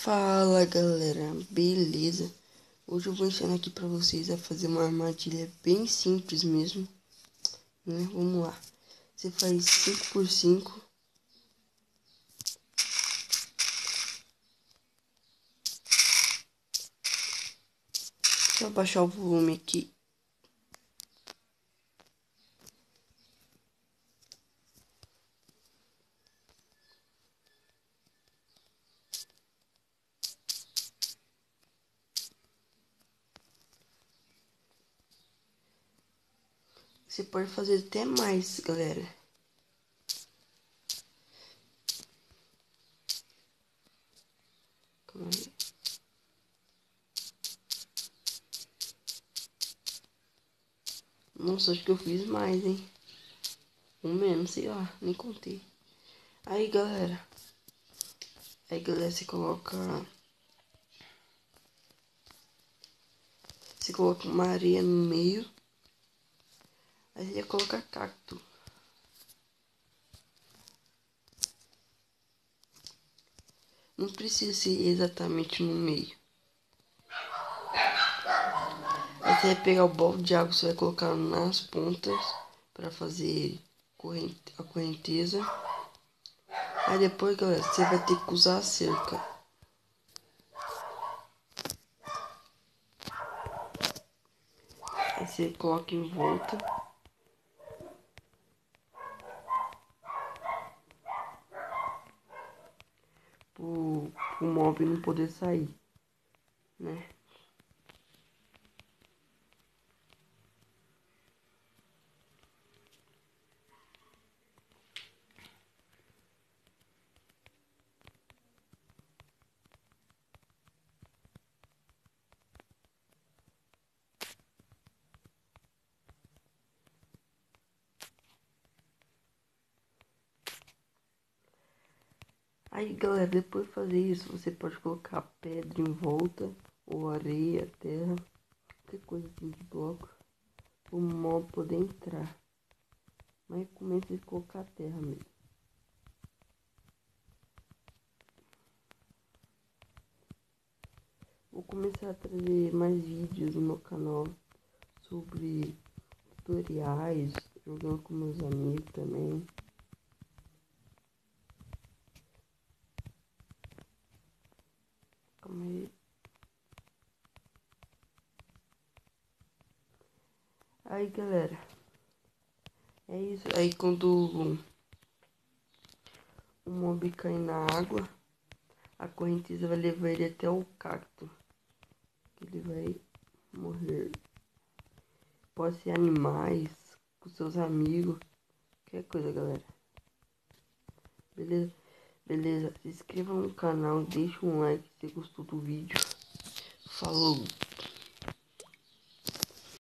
Fala galera, beleza? Hoje eu vou ensinar aqui pra vocês a fazer uma armadilha bem simples mesmo, né? Vamos lá. Você faz 5x5. Deixa eu baixar o volume aqui. Você pode fazer até mais, galera. Calma aí. Nossa, acho que eu fiz mais, hein? Ou menos, sei lá, nem contei. Aí, galera. Você coloca... Você coloca uma areia no meio. Aí você coloca cacto. Não precisa ser exatamente no meio. Aí você vai pegar o balde de água, você vai colocar nas pontas para fazer a correnteza. Aí depois, galera, você vai ter que usar a cerca. Aí você coloca em volta. Pro mob não poder sair, né? Aí, galera, depois de fazer isso, você pode colocar pedra em volta, ou areia, terra, qualquer coisa assim de bloco, o mob poder entrar. Mas comece a colocar terra mesmo. Vou começar a trazer mais vídeos no meu canal sobre tutoriais, jogando com meus amigos também. Calma aí. Aí, galera, é isso. Aí quando o mob cair na água, a correnteza vai levar ele até o cacto. Ele vai morrer. Pode ser animais, com seus amigos, qualquer coisa, galera. Beleza? Beleza? Se inscreva no canal, deixa um like se gostou do vídeo. Falou!